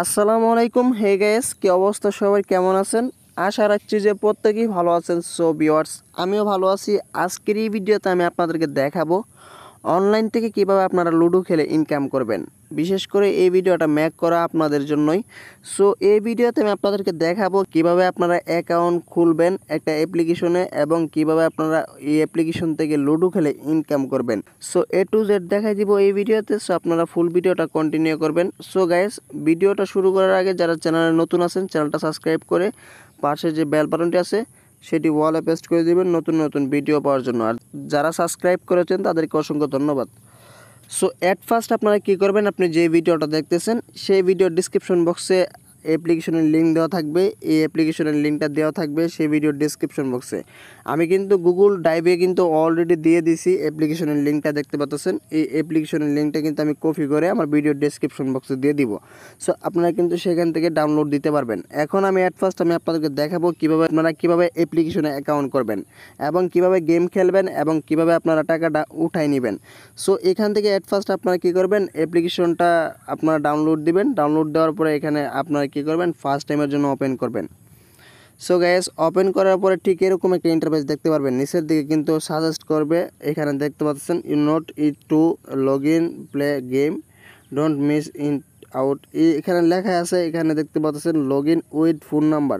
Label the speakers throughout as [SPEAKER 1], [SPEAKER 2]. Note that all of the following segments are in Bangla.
[SPEAKER 1] আসসালামু আলাইকুম। হে গাইস, কি অবস্থা, সবাই কেমন আছেন? আশা রাখছি যে প্রত্যেকেই ভালো আছেন। সো ভিউয়ার্স, আমিও ভালো আছি। আজকের এই ভিডিওতে আমি আপনাদেরকে দেখাবো অনলাইন থেকে কিভাবে আপনারা লুডো খেলে ইনকাম করবেন। বিশেষ করে এই ভিডিওটা মেক করা আপনাদের জন্যই। সো এই ভিডিওতে আমি আপনাদেরকে দেখাবো কিভাবে আপনারা অ্যাকাউন্ট খুলবেন একটা অ্যাপ্লিকেশনে এবং কিভাবে আপনারা এই অ্যাপ্লিকেশন থেকে লুডো খেলে ইনকাম করবেন। সো এ টু জেড দেখাই দিব এই ভিডিওতে। সো আপনারা ফুল ভিডিওটা কন্টিনিউ করবেন। সো গাইস, ভিডিওটা শুরু করার আগে যারা চ্যানেলে নতুন আছেন চ্যানেলটা সাবস্ক্রাইব করে পাশে যে বেল বাটনটি আছে সেটি ওয়ালে পেস্ট করে দিবেন নতুন নতুন ভিডিও পাওয়ার জন্য। আর যারা সাবস্ক্রাইব করেছেন তাদেরকে অসংখ্য ধন্যবাদ। সো অ্যাট ফার্স্ট আপনারা কী করবেন, আপনি যে ভিডিওটা দেখতেছেন সেই ভিডিওর ডিসক্রিপশন বক্সে অ্যাপ্লিকেশনের লিঙ্ক দেওয়া থাকবে। এই অ্যাপ্লিকেশনের লিঙ্কটা দেওয়া থাকবে সেই ভিডিওর ডিসক্রিপশন বক্সে। আমি কিন্তু গুগল ড্রাইভে কিন্তু অলরেডি দিয়ে দিছি অ্যাপ্লিকেশনের লিঙ্কটা, দেখতে পাচ্ছেন। এই অ্যাপ্লিকেশনের লিঙ্কটা কিন্তু আমি কপি করে আমার ভিডিওর ডিসক্রিপশন বক্সে দিয়ে দিব। সো আপনারা কিন্তু সেখান থেকে ডাউনলোড দিতে পারবেন। এখন আমি অ্যাট ফার্স্ট আপনাদেরকে দেখাবো কীভাবে আপনারা অ্যাপ্লিকেশনে অ্যাকাউন্ট করবেন এবং কিভাবে গেম খেলবেন এবং কিভাবে আপনারা টাকাটা উঠাই নেবেন। সো এখান থেকে অ্যাট ফার্স্ট আপনারা কী করবেন, অ্যাপ্লিকেশনটা আপনারা ডাউনলোড দিবেন। ডাউনলোড দেওয়ার পরে এখানে আপনারা কী করবেন, ফার্স্ট টাইমের জন্য ওপেন করবেন। সো গাইস, ওপেন করার পরে ঠিক এরকম একটা ইন্টারফেস দেখতে পারবেন। নিচের দিকে কিন্তু সাজেস্ট করবে, এখানে দেখতে পাচ্ছেন you not it to log in play game don't miss in out. এখানে লেখা আছে, এখানে দেখতে পাচ্ছেন log in with phone number.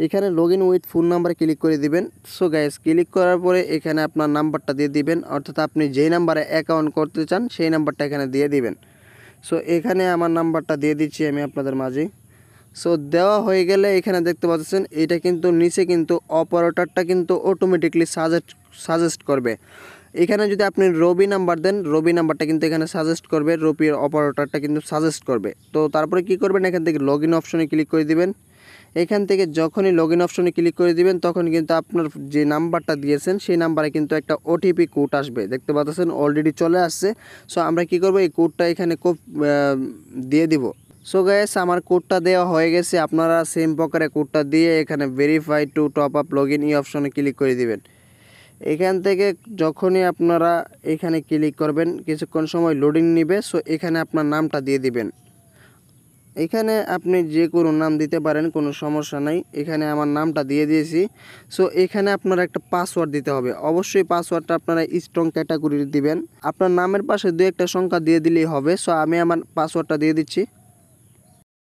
[SPEAKER 1] এখানে log in with phone number click করে দিবেন। সো গাইস, ক্লিক করার পরে এখানে আপনার নাম্বারটা দিয়ে দিবেন, অর্থাৎ আপনি যেই নাম্বারে অ্যাকাউন্ট করতে চান সেই নাম্বারটা এখানে দিয়ে দিবেন। সো এখানে আমার নাম্বারটা দিয়ে দিচ্ছি আমি আপনাদের মাঝে। সো দেওয়া হয়ে গেলে এখানে দেখতে পাচ্ছেন এটা কিন্তু নিচে কিন্তু অপারেটরটা কিন্তু অটোমেটিকলি সাজেস্ট করবে। এখানে যদি আপনি রবি নাম্বার দেন, রবি নাম্বারটা কিন্তু এখানে সাজেস্ট করবে, রবির অপারেটরটা কিন্তু সাজেস্ট করবে। তো তারপরে কি করবেন, এখান থেকে লগ ইন অপশনে ক্লিক করে দিবেন। এখান থেকে যখনই লগ ইন অপশনে ক্লিক করে দিবেন তখন কিন্তু আপনার যে নাম্বারটা দিয়েছেন সেই নাম্বারে কিন্তু একটা ওটিপি কোড আসবে, দেখতে পাচ্ছেন অলরেডি চলে আসছে। সো আমরা কি করব, এই কোডটা এখানে দিয়ে দিব। সো গাইস, আমার কোডটা দেওয়া হয়ে গেছে। আপনারা সেম প্রকারে কোডটা দিয়ে এখানে verify to top up log in এই অপশনে ক্লিক করে দিবেন। এখান থেকে যখনই আপনারা এখানে ক্লিক করবেন কিছুক্ষণ সময় লোডিং নেবে। সো এখানে আপনার নামটা দিয়ে দিবেন। এখানে আপনি যে কোনো নাম দিতে পারেন, কোনো সমস্যা নাই। এখানে আমার নামটা দিয়ে দিয়েছি। সো এখানে আপনারা একটা পাসওয়ার্ড দিতে হবে। অবশ্যই পাসওয়ার্ডটা আপনারা স্ট্রং ক্যাটাগরির দিবেন। আপনার নামের পাশে দু একটা সংখ্যা দিয়ে দিলেই হবে। সো আমি আমার পাসওয়ার্ডটা দিয়ে দিচ্ছি।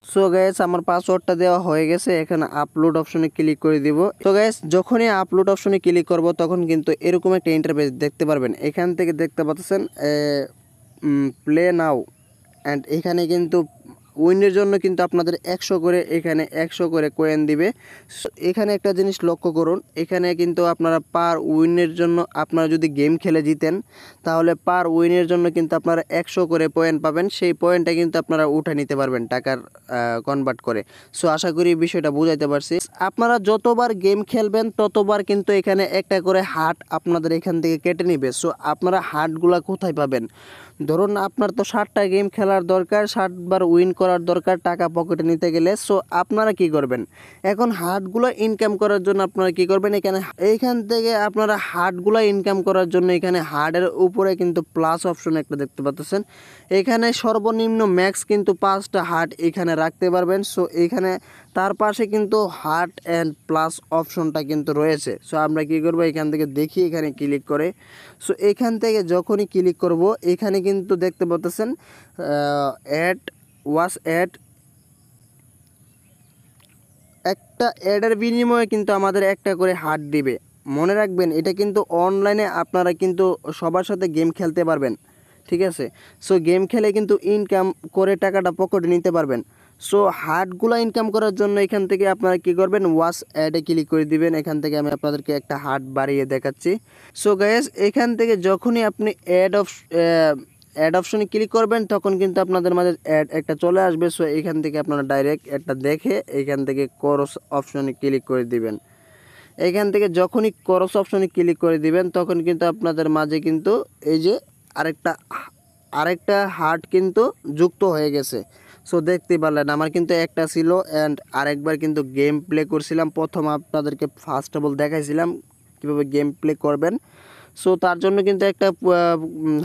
[SPEAKER 1] সো গাইস, আমার পাসওয়ার্ডটা দেওয়া হয়ে গেছে। এখানে আপলোড অপশনে ক্লিক করে দিব। তো গাইস, যখনই আপলোড অপশনে ক্লিক করব তখন কিন্তু এরকম একটা ইন্টারফেস দেখতে পারবেন। এখান থেকে দেখতে পাচ্ছেন প্লে নাও অ্যান্ড এখানে কিন্তু উইনের জন্য কিন্তু আপনাদের 100 করে, এখানে 100 করে কয়েন দিবে। এখানে একটা জিনিস লক্ষ্য করুন, এখানে কিন্তু আপনারা পার উইনের জন্য, আপনারা যদি গেম খেলে জিতেন তাহলে পার উইনের জন্য কিন্তু আপনারা 100 করে পয়েন্ট পাবেন। সেই পয়েন্টটা কিন্তু আপনারা উঠে নিতে পারবেন টাকার কনভার্ট করে। সো আশা করি বিষয়টা বুঝাইতে পারছি। আপনারা যতবার গেম খেলবেন ততবার কিন্তু এখানে একটা করে হার্ট আপনাদের এখান থেকে কেটে নেবে। সো আপনারা হার্টগুলা কোথায় পাবেন, ধরুন আপনার তো 60টা গেম খেলার দরকার, 60বার উইন করার দরকার টাকা পকেটে নিতে গেলে। সো আপনারা কি করবেন, এখন হার্টগুলো ইনকাম করার জন্য আপনারা কি করবেন, এইখান থেকে আপনারা হার্টগুলো ইনকাম করার জন্য এখানে হার্টের উপরে কিন্তু প্লাস অপশন একটা দেখতে পাচ্ছেন। এখানে সর্বনিম্ন ম্যাক্স কিন্তু 5টা হার্ট এখানে রাখতে পারবেন। সো এখানে তার পাশে কিন্তু হার্ট অ্যান্ড প্লাস অপশনটা কিন্তু রয়েছে। সো আমরা কি করব, এখান থেকে দেখি এখানে ক্লিক করে। সো এখান থেকে যখনই ক্লিক করব এখানে কিন্তু দেখতে পাচ্ছেন অ্যাড ওয়াস অ্যাড, একটা অ্যাডের বিনিময়ে কিন্তু আমাদের একটা করে হার্ট দিবে। মনে রাখবেন এটা কিন্তু অনলাইনে আপনারা কিন্তু সবার সাথে গেম খেলতে পারবেন, ঠিক আছে। সো গেম খেলে কিন্তু ইনকাম করে টাকাটা পকেটে নিতে পারবেন। সো হার্টগুলো ইনকাম করার জন্য এখান থেকে আপনারা কী করবেন, ওয়াচ অ্যাডে ক্লিক করে দিবেন। এখান থেকে আমি আপনাদেরকে একটা হার্ট বাড়িয়ে দেখাচ্ছি। সো গাইস, এখান থেকে যখনই আপনি অ্যাড অপশনে ক্লিক করবেন তখন কিন্তু আপনাদের মাঝে অ্যাড একটা চলে আসবে। সো এখান থেকে আপনারা ডাইরেক্ট একটা দেখে এখান থেকে ক্রস অপশনে ক্লিক করে দিবেন। এখান থেকে যখনই ক্রস অপশনে ক্লিক করে দিবেন তখন কিন্তু আপনাদের মাঝে কিন্তু এই যে আরেকটা হার্ট কিন্তু যুক্ত হয়ে গেছে। সো দেখতে পারলেন আমার কিন্তু একটা ছিল অ্যান্ড আরেকবার কিন্তু গেম প্লে করছিলাম। প্রথম আপনাদেরকে ফার্স্ট অফ অল দেখাইছিলাম কীভাবে গেম প্লে করবেন। সো তার জন্য কিন্তু একটা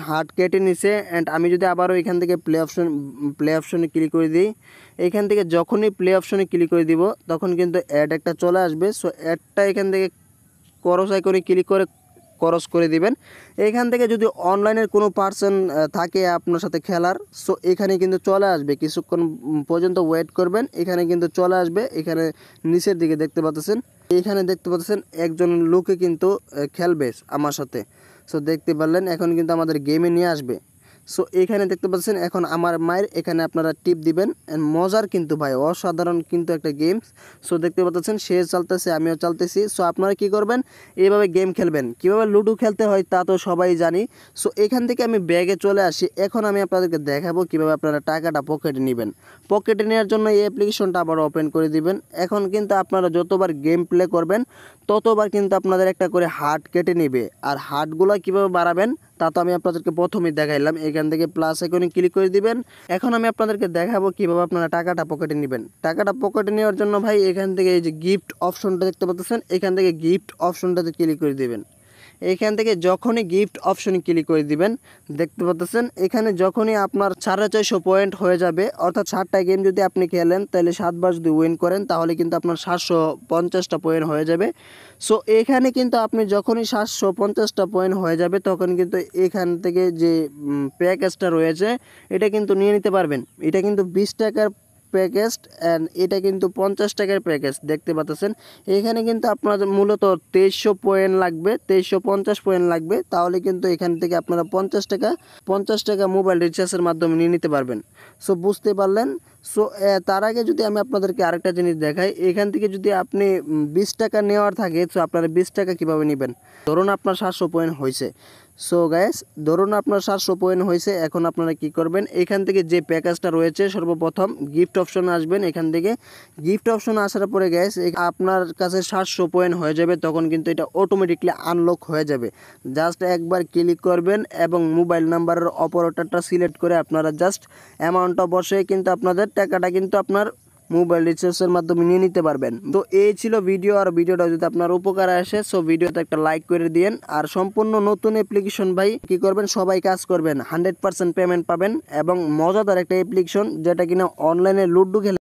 [SPEAKER 1] হার্ট কেটে নিছে। অ্যান্ড আমি যদি আবারও এখান থেকে প্লে অপশনে ক্লিক করে দিই, এখান থেকে যখনই প্লে অপশনে ক্লিক করে দিব তখন কিন্তু অ্যাড একটা চলে আসবে। সো অ্যাডটা এখান থেকে ক্রস আইকনে ক্লিক করে ক্রস করে দিবেন। এখান থেকে যদি অনলাইনের কোনো পার্সন থাকে আপনার সাথে খেলার, সো এখানে কিন্তু চলে আসবে, কিছুক্ষণ পর্যন্ত ওয়েট করবেন, এখানে কিন্তু চলে আসবে। এখানে নিচের দিকে দেখতে পাচ্ছেন, এখানে দেখতে পাচ্ছেন একজন লোকে কিন্তু খেলবে আমার সাথে। সো দেখতে পারলেন এখন কিন্তু আমাদের গেমে নিয়ে আসবে। সো এখানে দেখতে পাচ্ছেন এখন আমার মায়ের, এখানে আপনারা টিপ দিবেন। অ্যান্ড মজার কিন্তু ভাই, অসাধারণ কিন্তু একটা গেমস। সো দেখতে পাচ্ছেন সে চালতেছে, আমিও চালতেছি। সো আপনারা কি করবেন, এইভাবে গেম খেলবেন। কীভাবে লুডো খেলতে হয় তা তো সবাই জানি। সো এখান থেকে আমি ব্যাগে চলে আসি। এখন আমি আপনাদেরকে দেখাবো কীভাবে আপনারা টাকাটা পকেটে নেবেন। পকেটে নেওয়ার জন্য এই অ্যাপ্লিকেশনটা আবার ওপেন করে দিবেন। এখন কিন্তু আপনারা যতবার গেম প্লে করবেন ততবার কিন্তু আপনাদের একটা করে হার্ট কেটে নেবে। আর হার্টগুলো কীভাবে বাড়াবেন তা তো আমি আপনাদেরকে প্রথমেই দেখাইলাম। এখান থেকে প্লাস আইকনে ক্লিক করে দিবেন। এখন আমি আপনাদেরকে দেখাবো কীভাবে আপনারা টাকাটা পকেটে নেবেন। টাকাটা পকেটে নেওয়ার জন্য ভাই এখান থেকে এই যে গিফট অপশনটা দেখতে পাচ্ছেন, এখান থেকে গিফট অপশনটাতে ক্লিক করে দিবেন। এখান থেকে যখনই গিফট অপশনে ক্লিক করে দিবেন, দেখতে পাচ্ছেন এখানে যখনই আপনার 450 পয়েন্ট হয়ে যাবে, অর্থাৎ 7টা গেম যদি আপনি খেলেন তাহলে 7বার যদি উইন করেন তাহলে কিন্তু আপনার 750টা পয়েন্ট হয়ে যাবে। সো এখানে কিন্তু আপনি যখনই 750টা পয়েন্ট হয়ে যাবে তখন কিন্তু এখান থেকে যে প্যাকেজটা রয়েছে এটা কিন্তু নিয়ে নিতে পারবেন। এটা কিন্তু 20 টাকার প্যাকেজ অ্যান্ড এটা কিন্তু 50 টাকার প্যাকেজ। দেখতে পাচ্ছেন এখানে কিন্তু আপনাদের মূলত 2300 পয়েন্ট লাগবে, 2350 পয়েন্ট লাগবে, তাহলে কিন্তু এখান থেকে আপনারা 50 টাকা মোবাইল রিচার্জের মাধ্যমে নিয়ে নিতে পারবেন। সো বুঝতে পারলেন। সো তার আগে যদি আমি আপনাদেরকে আরেকটা জিনিস দেখাই, এখান থেকে যদি আপনি 20 টাকা নেওয়ার থাকে, সো আপনারা 20 টাকা কীভাবে নেবেন। ধরুন আপনার 700 পয়েন্ট হয়েছে। সো গাইস, ধরুন আপনার 700 পয়েন্ট হয়েছে। এখন আপনারা কি করবেন, এখান থেকে যে প্যাকেজটা রয়েছে সর্বপ্রথম গিফট অপশনে আসবেন। এখান থেকে গিফট অপশনে আসার পরে গাইস আপনার কাছে 700 পয়েন্ট হয়ে যাবে, তখন কিন্তু এটা অটোমেটিকলি আনলক হয়ে যাবে। জাস্ট একবার ক্লিক করবেন এবং মোবাইল নাম্বারের অপারেটরটা সিলেক্ট করে আপনারা জাস্ট অ্যামাউন্টটা বসে কিন্তু আপনাদের টাকাটা কিন্তু আপনার মোবাইল রিচার্জের মাধ্যমে নিয়ে নিতে পারবেন। তো এই ছিল ভিডিও। আর ভিডিওটা যদি আপনার উপকার আসে সো ভিডিওতে একটা লাইক করে দিন। আর সম্পূর্ণ নতুন অ্যাপ্লিকেশন ভাই, কি করবেন, সবাই কাজ করবেন, 100% পেমেন্ট পাবেন এবং মজাদার একটা অ্যাপ্লিকেশন যেটা কিনা অনলাইনে লুডো খেলে